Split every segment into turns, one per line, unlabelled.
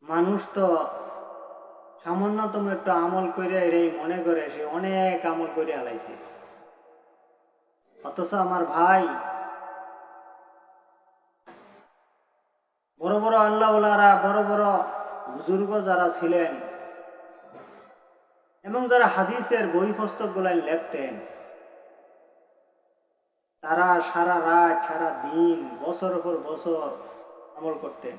মানুষ তো সামান্যতম একটু আমল করে এরাই মনে করে সে অনেক আমল করে আলাইছে। অথচ আমার ভাই, বড় বড় আল্লাহওয়ালারা, বড় বড় বুজুর্গ যারা ছিলেন এবং যারা হাদিসের বই পুস্তক গুলাই লেখতেন, তারা সারা রাত সারা দিন বছর পর বছর আমল করতেন।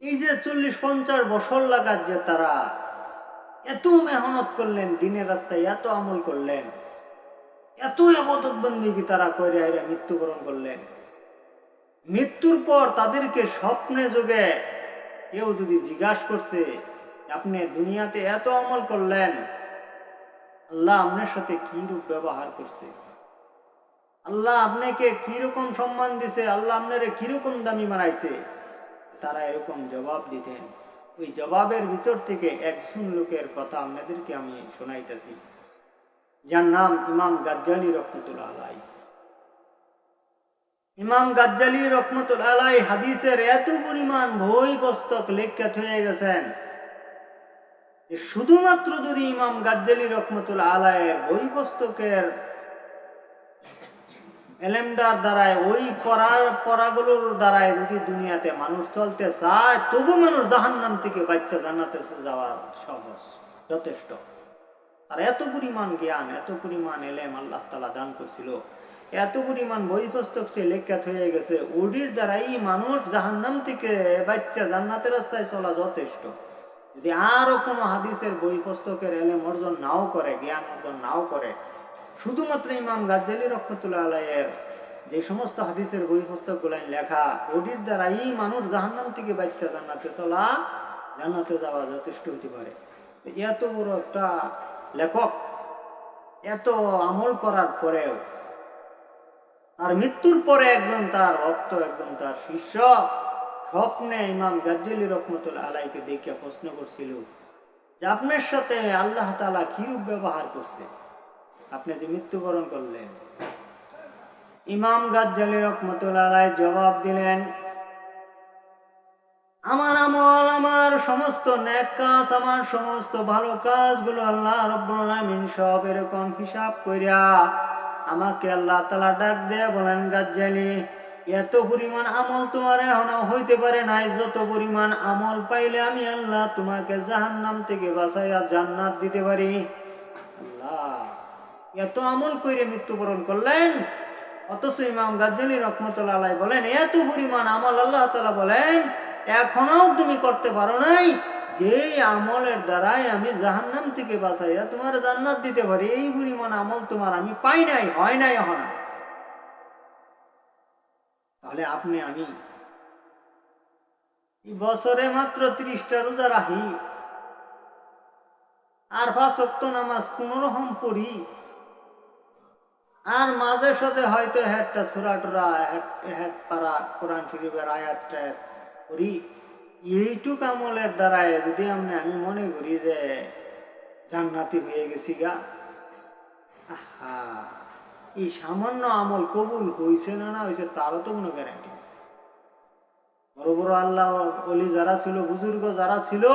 এই যে 40-50 বছর লাগাত যে তারা এত মেহনত করলেন, দিনের রাস্তায় এত আমল করলেন, এত ইবাদত বন্দেগী তারা করে মৃত্যুবরণ করলেন। মৃত্যুর পর তাদেরকে স্বপ্নে যোগে কেউ যদি জিজ্ঞাসা করছে, আপনি দুনিয়াতে এত আমল করলেন, আল্লাহ আপনার সাথে কি রূপ ব্যবহার করছে, আল্লাহ আপনাকে কিরকম সম্মান দিছে, আল্লাহ আপনারে কিরকম দামি বানাইছে, তারা এরকম জবাব দিতেন। ওই জবাবের ভিতর থেকে একজন লোকের কথা আপনাদেরকে আমি শোনাইতেছি, যার নাম ইমাম গাজ্জালী রহমতুল্লাহ আলাইহি। ইমাম গাজ্জালী রহমতুল্লাহ আলাইহি হাদিসের এত পরিমাণ বই পুস্তক লেখা হয়ে গেছেন যে শুধুমাত্র যদি ইমাম গাজ্জালী রহমতুল্লাহ আলাইহির বই পুস্তকের এলেমদার দ্বারায়, ওই পড়াগুলোর দ্বারায় যদি দুনিয়াতে মানুষ চলতে চায়, তবু মানুষ জাহান্নাম থেকে বাচ্চা জান্নাতে যাওয়া সহজ, যথেষ্ট। আর এত পরিমাণ জ্ঞান, এত পরিমাণ এলেম আল্লাহ তাআলা দান করছিল, এত পরিমাণ বই পুস্তক সে লেখা হয়ে গেছে, ওটির দ্বারাই মানুষ জাহান্নাম থেকে বাচ্চা জান্নাতের রাস্তায় চলা যথেষ্ট। যদি আরো কোনো হাদিসের বই পুস্তকের এলেম অর্জন নাও করে, জ্ঞান অর্জন নাও করে, শুধুমাত্র ইমাম গাজ্জালী রহমতুল্লাহ আলাইহির যে সমস্ত হাদিসের বই পুস্তক গুলাই লেখা, ওটির দ্বারাই মানুষ জাহান্নাম থেকে বাচ্চা জান্নাতে চলা, জান্নাতে যাওয়া যথেষ্ট হতে পারে। এত বড় একটা লেখক এত আমল করার পরেও তার মৃত্যুর পরে একজন তার ভক্ত, একজন তার শিষ্য স্বপ্নে ইমাম গাজ্জালী রহমতুল্লাহ আলাইহিকে দেখে প্রশ্ন করছিল যে আপনার সাথে আল্লাহ তাআলা কিরূপ ব্যবহার করছে, আপনি যে মৃত্যুবরণ করলেন। ইমাম গাজ্জালী রহমতুল্লাহ আলাইহি জবাব দিলেন, আমার আমল, আমার সমস্ত নেক কাজ, আমার সমস্ত ভালো কাজগুলো আল্লাহ রাব্বুল আলামিন সব এরকম হিসাব কইরা আমাকে আল্লাহ তাআলা ডাক দিয়ে বলেন, গাজ্জালী, এত পরিমাণ আমল তোমার এখনো হইতে পারে নাই, যত পরিমাণ আমল পাইলে আমি আল্লাহ তোমাকে জাহান্নাম থেকে বাঁচাইয়া জান্নাত দিতে পারি। আল্লাহ এত আমল কইরে মৃত্যুবরণ করলেন, অথচ ইমাম গাজ্জালী রহমতুল্লাহ আলাইহি বলেন এত পরিমাণ আমল আল্লাহ তাআলা বলেন এখনো তুমি করতে পারো নাই, যে আমলের দ্বারাই আমি জাহান্নাম থেকে বাঁচাইয়া তোমার জান্নাত দিতে পারি, এই পরিমাণ আমল তোমার আমি পাই নাই, হয় নাই এখনো। তাহলে আপনি আমি বছরে মাত্র 30টা রোজা রাখি, আর 5 ওয়াক্ত নামাজ কোন রকম পড়ি, আর মাঝে সাথে হয়তো একটা সূরা টুরা পারা কোরআন শরীফের আয়াতটা করি, এইটুক আমলের দ্বারাই যদি আমি মনে করি যে জান্নাতি হয়ে গেছি গা, আহা, এই সামান্য আমল কবুল হয়েছে না না হয়েছে তারও তো কোনো গ্যারান্টি। বড় বড় আল্লাহ ওলি যারা ছিল, বুজুর্গ যারা ছিল,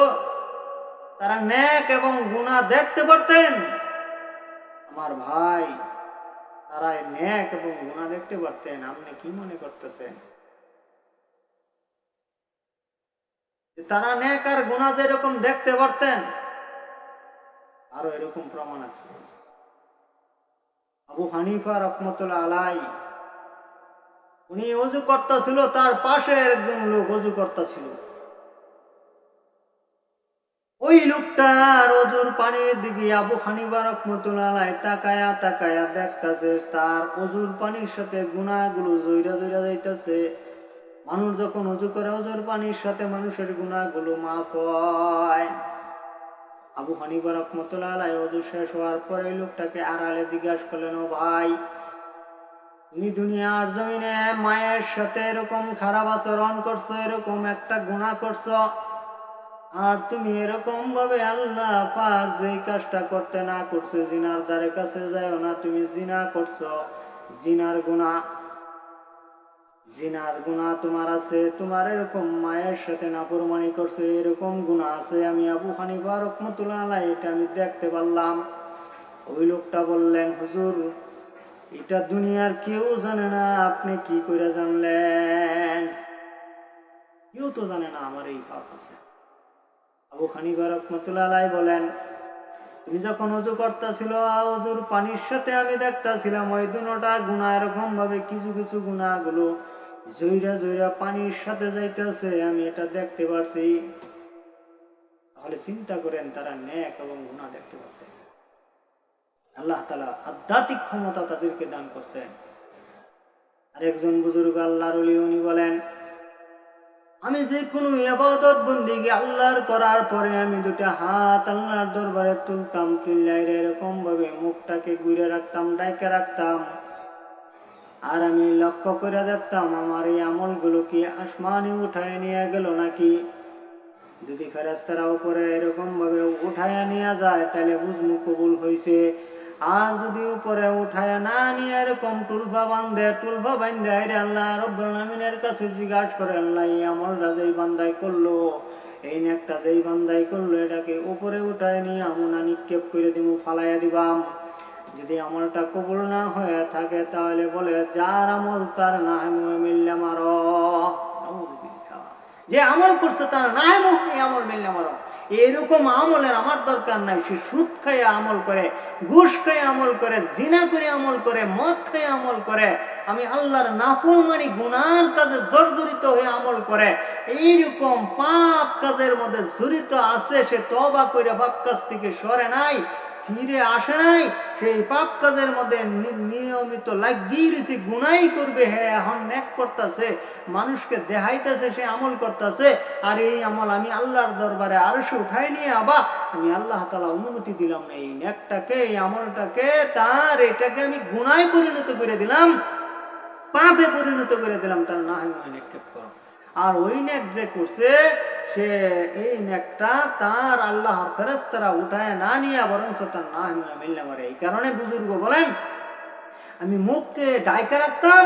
তারা নেক এবং গুনাহ দেখতে পারতেন। আমার ভাই, তারা নেক এবং গুনাহ দেখতে পারতেন, আপনি কি মনে করতেছেন তারা নেক আর গুনাহ যেরকম দেখতে পারতেন, আরো এরকম প্রমাণ আছে। আবু হানিফা রহমতুল্লাহ আলাইহি উনি ওযু করতেছিল, তার পাশে একজন লোক ওযু করতেছিল, ওই লোকটার ওযুর পানির দিকে আবু হানিফা রহমতুল্লাহ আলাইহি তাকায়া তাকায়া দেখতেছে, তার ওযুর পানির সাথে গুনাহগুলো জইরা জইরা যাইতেছে। মানুষ যখন ওযু করে, ওযুর পানির সাথে মানুষের গুনাহগুলো মাফ হয়। আবু হানিফা রহমতুল্লাহ আলাইহি ওযু শেষ হওয়ার পরে এই লোকটাকে আড়ালে জিজ্ঞাসা করলেন, ও ভাই, তুমি দুনিয়ার জমিনে মায়ের সাথে এরকম খারাপ আচরণ করছো, এরকম একটা গুনাহ করছো, আর তুমি এরকম ভাবে আল্লাহ পাক যে কাজটা করতে না করছো, জিনার দ্বারে কাছে যাও না, তুমি জিনা করছো, জিনার গুনাহ, জিনার গুনাহ তোমার আছে, তোমার এরকম মায়ের সাথে নাফরমানি করছে এরকম গুনাহ আছে, আমি আবু হানিফা রাহমাতুল্লাহ আলাইহি এটা আমি দেখতে পারলাম। ওই লোকটা বললেন, হুজুর এটা দুনিয়ার কেউ জানে না, আপনি কি করে জানলেন? কেউ তো জানে না আমার এই পাপ আছে। আবু হানিফা রাহমাতুল্লাহ আলাইহি বলেন, তুমি যখন ওযু করতেছিল, ওযুর পানির সাথে আমি দেখতাছিলাম ওই দুটোটা গুনাহ এরকম ভাবে কিছু কিছু গুনাহগুলো জইরা জইরা পানির সাথে যাইতেছে, আমি এটা দেখতে পারছি। তাহলে চিন্তা করেন তারা নেক এবং গুনাহ দেখতে পারতেন। আল্লাহ তাআলা আধ্যাত্মিক ক্ষমতা তাদেরকে দান করছেন। আর একজন বুজুর্গ আল্লাহর ওলি উনি বলেন, আমি যে কোনো ইবাদত বন্দেগী আল্লাহর করার পরে আমি দুটো হাত আল্লাহর দরবারে তুলতাম, তুললাইরে এরকম ভাবে মুখটাকে ঘুরে রাখতাম, ডাইকে রাখতাম, আর আমি লক্ষ্য করে দেখতাম আমার এই আমলগুলো কি আসমানে উঠায় নিয়ে গেল নাকি। যদি ফেরেশতারা উপরে এরকম ভাবে উঠায় নিয়ে যায় তাহলে বুঝমু কবুল হয়েছে। আর যদি উপরে উঠায় না নিয়ে এরকম টুলফা বান্ধে আল্লাহ রাব্বুল আলামিনের কাছে জিজ্ঞাসা করে, আল্লাহ এই আমলটা যেই বান্দাই করলো, এই নেকটা যেই বান্দাই করলো, এটাকে উপরে উঠায় নিয়ে আমুনা নিক্ষেপ করে দিব, ফালাইয়া দিবাম। যদি আমলটা কবুল না হয়ে থাকে তাহলে বলে, যার আমল তার না মিললে মারো। যে আমল করছে তার না আমল মিললে মারো। এরকম আমলের আমার দরকার নাই। সে সুদ খাইয়ে আমল করে, ঘুষ খাইয়ে আমল করে, জিনা করে আমল করে, মদ খাইয়ে আমল করে, আমি আল্লাহর নাফরমানি গুনার কাজে জর্জরিত হয়ে আমল করে, এইরকম পাপ কাজের মধ্যে জড়িত আছে, সে তওবা করে পাপ কাজ থেকে সরে নাই, ফিরে আসে নাই, সেই পাপ কাজের মধ্যে নিয়মিত লাগিয়ে রয়েছে, গুনাই করবে। হ্যাঁ, এখন নেক করতেছে, মানুষকে দেখাইতেছে সে আমল করতেছে, আর এই আমল আমি আল্লাহর দরবারে আরশে উঠাই নিয়ে আবার আমি আল্লাহ তাআলা অনুমতি দিলাম না, এই নেকটাকে, এই আমলটাকে, তার এটাকে আমি গুনায় পরিণত করে দিলাম, পাপে পরিণত করে দিলাম, তার না হয় নিক্ষেপ করো। আর ওই নেক যে করছে, সে এই নেকটা তার আল্লাহর ফেরেশতারা উঠায় না নিয়ে বরং তার না হয় মিললে মারে। এই কারণে বুজুর্গ বলেন, আমি মুখকে ডাইকা রাখতাম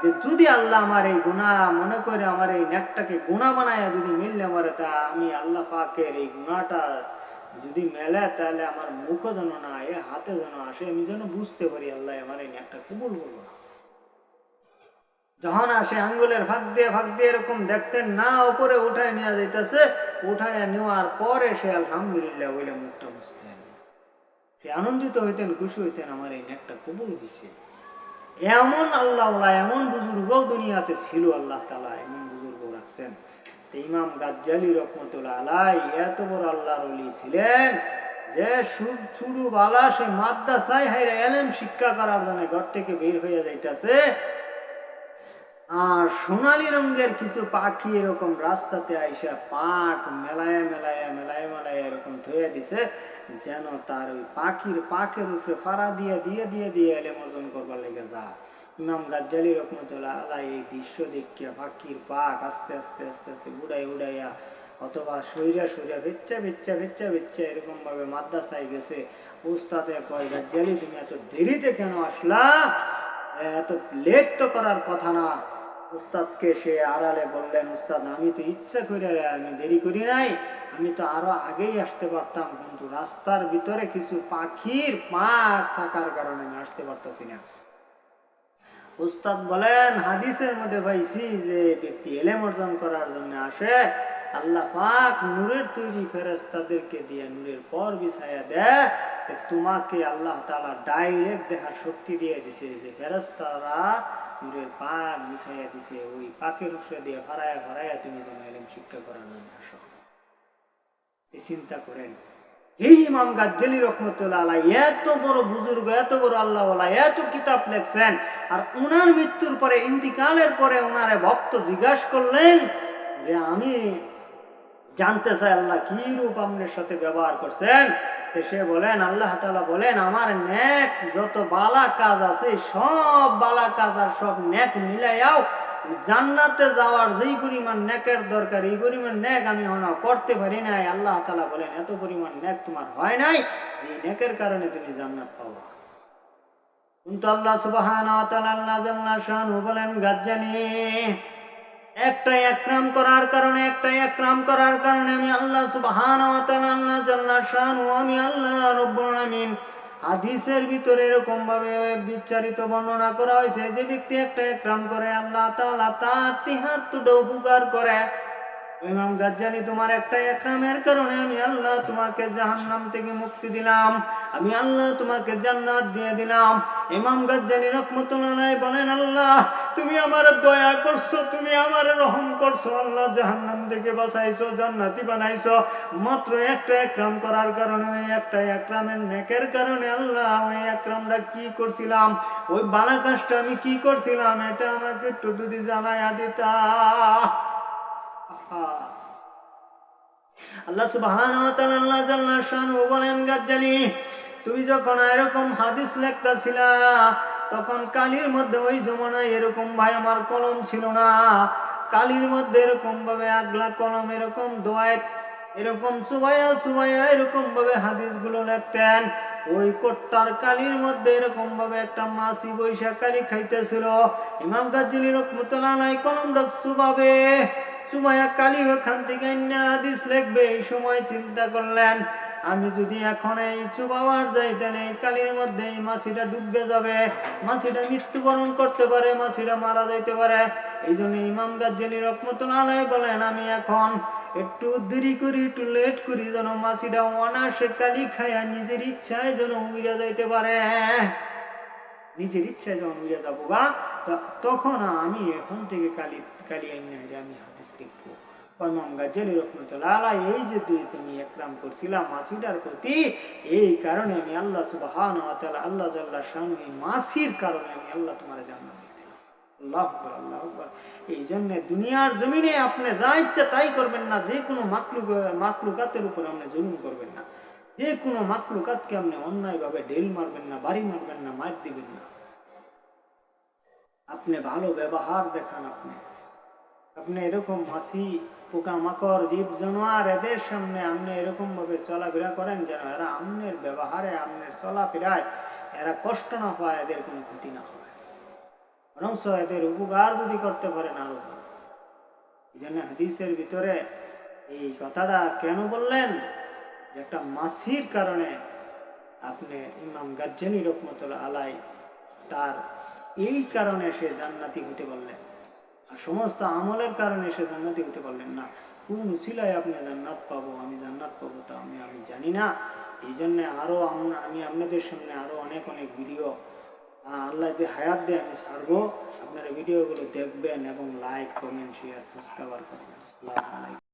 যে যদি আল্লাহ আমার এই গুনাহ মনে করে আমার এই নেকটাকে গুনাহ বানায় যদি মিললে মারে, তা আমি আল্লাহ পাকের এই গুনাহটা যদি মেলে তাহলে আমার মুখও যেন না, এ হাতে যেন আসে, আমি যেন বুঝতে পারি আল্লাহ আমার এই নেকটা কবুল করবো না। যখন আসে আঙ্গুলের ফাঁক দিয়ে এরকম দেখতেন না, উপরে উঠায় নিয়ে যাইতেছে, উঠায় নেওয়ার পরে সে আলহামদুলিল্লাহ বলে মুখটা বুঝতেন, সে আনন্দিত হইতেন, খুশি হইতেন, আমার এই নেকটা কবুল হয়েছে। এমন আল্লাহ, এমন বুজুর্গ দুনিয়াতে ছিল, আল্লাহ তাআলা এমন বুজুর্গ রাখছেন। ইমাম গাজ্জালী রাহমাতুল্লাহ আলাইহি এত বড় আল্লাহর ওলি ছিলেন যে শুরু বালা সে মাদ্রাসায় হাইরা ইলম শিক্ষা করার জন্য ঘর থেকে বের হয়ে যাইতেছে, আর সোনালী রঙের কিছু পাখি এরকম রাস্তাতে আইসা পাক মেলায় এরকম ধুয়ে দিছে, যেন তার ওই পাকের উপরে ফাড়া দিয়ে এলেম অর্জন করবার লেগে যা। ইমাম গাজ্জালী রাহমাতুল্লাহ আলাইহি এই দৃশ্য দেখিয়া পাখির পাক আস্তে আস্তে উড়াইয়া অথবা সইরা বেচ্চা এরকম ভাবে মাদ্রাসায় গেছে। উস্তাদে কয়, গাজ্জালী তুমি এত দেরিতে কেন আসলা? এত লেট তো করার কথা না। উস্তাদকে সে আড়ালে বললেন, উস্তাদ আমি তো ইচ্ছা করে আমি দেরি করি নাই, আমি তো আরো আগেই আসতে পারতাম, কিন্তু রাস্তার ভিতরে কিছু পাখির পাক থাকার কারণে আমি আসতে পারতাছি না। উস্তাদ বলেন, হাদিসের মধ্যে পাইছি যে ব্যক্তি ইলম অর্জন করার জন্য আসে, আল্লাহ পাক নূরের তৈরি ফেরেশতাদেরকে দিয়ে নূরের পর বিছায়া দেয়, তোমাকে আল্লাহ তাআলা ডাইরেক্ট দেখার শক্তি দিয়ে দিছে, যে ফেরেশতারা নূরের পাক বিছায়া দিছে, ওই পাকের উপরে দিয়ে ফারায়া তুমি যেন ইলম শিক্ষা করার জন্য আসো। এই চিন্তা করেন, এই ইমাম গাজ্জালী রাহমাতুল্লাহ আলাইহি এত বড় বুজুর্গ, এত বড় আল্লাহওয়ালা, এত কিতাব লেখছেন, আর উনার মৃত্যুর পরে, ইন্তিকালের পরে উনারে ভক্ত জিজ্ঞাসা করলেন যে আমি জানতে চাই আল্লাহ কি রূপ আপনার সাথে ব্যবহার করছেন। সে বলেন, আল্লাহ তাআলা বলেন, আমার নেক যত বালা কাজ আছে সব বালা কাজ আর সব নেক মিলাইয়াও জান্নাতে যাওয়ার যেই পরিমাণ নেকের দরকার, এই পরিমাণ নেক আমি করতে পারি নাই। আল্লাহ তাআলা বলেন, এত পরিমাণ নেক তোমার হয় নাই, এই নেকের কারণে তুমি জান্নাত পাবা। কিন্তু আল্লাহ সুবহানাহু ওয়া তাআলা আল্লাহ জাল্লা শানহু বলেন গাজ্জানী একটাই একরাম করার কারণে আমি আল্লাহ সুবহানাহু ওয়া তাআলা আল্লাহ জাল্লা শানহু আমি আল্লাহ রাব্বুল আলামিন হাদিসের ভিতরে এরকম ভাবে বিস্তারিত বর্ণনা করা হয়েছে যে ব্যক্তি একটা একরাম করে আল্লাহ তাআলা তার ৭৩টা উপকার করে। ইমাম গাজ্জানী তোমার একটা একরামের কারণে আমি আল্লাহ তোমাকে জাহান্নাম থেকে মুক্তি দিলাম, আমি আল্লাহ তোমাকে জান্নাত দিয়ে দিলাম। ইমাম গাজ্জানী রাহমাতুল্লাহ আলাইহি বলেন আল্লাহ তুমি আমার দয়া করছো, তুমি আমার রহম করছো, আল্লাহ জাহান্নাম থেকে বাঁচাইছো, জান্নাতি বানাইছো মাত্র একটা একরাম করার কারণে। ওই একটা একরামের নেকের কারণে আল্লাহ ওই একরামটা কি করছিলাম, ওই ভালো কাজটা আমি কি করছিলাম এটা আমাকে একটু যদি জানাইয়া দিতা। আল্লাহ সুবহানাহু ওয়া তাআলা আল্লাহ জাল্লা শানহু বলেন গাজ্জানী তুমি যখন এরকম হাদিস লেখতাছিলা তখন কালির মধ্যে ওই জমানায় এরকম ভাই আমার কলম ছিল না, কালির মধ্যে এরকম ভাবে আগলা কলম এরকম দোয়াত এরকম সুবাইয়া এরকম ভাবে হাদিসগুলো লিখতেন। ওই কোট্টার কালির মধ্যে এরকম ভাবে একটা মাছি বৈশা কালি খাইতেছিল। ইমাম গাজ্জানী রাহমাতুল্লাহ আলাইহি কলমটা সুমাইয়া কালি ওখান থেকে হাদিস লিখবে। এই সময় চিন্তা করলেন আমি যদি এখন এই চুবাওয়ার যাই তাহলে এই কালির মধ্যে এই মাছিটা ডুববে যাবে, মাছিটা মৃত্যুবরণ করতে পারে, মাছিটা মারা যাইতে পারে। এই জন্য ইমাম গাজ্জানী রাহমাতুল্লাহ আলাইহি বলেন আমি এখন একটু দেরি করি, একটু লেট করি যেন মাছিটা অনায়াসে কালি খায়া নিজের ইচ্ছায় যেন উড়ে যাইতে পারে, নিজের ইচ্ছায় যখন উড়ে যাবো গা তখন আমি এখন থেকে কালি আমি হাদিস লিখবো। ইমাম গাজ্জানী রাহমাতুল্লাহ আলাইহি এই যে তুমি একরাম করছিলাম মাছিটার প্রতি, এই কারণে আমি আল্লাহ সুবহানাহু ওয়া তাআলা আল্লাহ জাল্লা শানহু এই মাছির কারণে আমি আল্লাহ তোমার জান্নাত দিলাম। আল্লাহু আকবার, আল্লাহু আকবার। এই জন্য দুনিয়ার জমিনে আপনি যা ইচ্ছা তাই করবেন না, যে কোনো মাখলুকাতের উপর আপনি জুলুম করবেন না, যে কোনো মাখলুকাতকে আপনি অন্যায়ভাবে ঢেল মারবেন না, বাড়ি মারবেন না, মার দিবেন না। আপনি ভালো ব্যবহার দেখান। আপনি এরকম মাছি পোকামাকড় জীব জানোয়ার এদের সামনে আপনি এরকম ভাবে চলাফেরা করেন যেন এরা আপনার ব্যবহারে আপনার চলাফেরায় এরা কষ্ট না পায়, এদের কোনো ক্ষতি না হয়, বরং এদের উপকার যদি করতে পারেন আরো ভালো। এই জন্য হাদিসের ভিতরে এই কথাটা কেন বললেন যে একটা মাছির কারণে আপনি ইমাম গাজ্জানী রাহমাতুল্লাহ আলাইহি তার এই কারণে সে জান্নাতি হতে বললেন, আর সমস্ত আমলের কারণে সে জান্নাতি হতে পারলেন না। কোন উসিলায় আপনি জান্নাত পাবো, আমি জান্নাত পাবো তা আমি জানি না। এই জন্য আরো আমি আপনাদের সামনে আরো অনেক ভিডিও আল্লাহ দিয়ে হায়াত দিয়ে আমি ছাড়বো। আপনারা ভিডিওগুলো দেখবেন এবং লাইক কমেন্ট শেয়ার সাবস্ক্রাইব করবেন।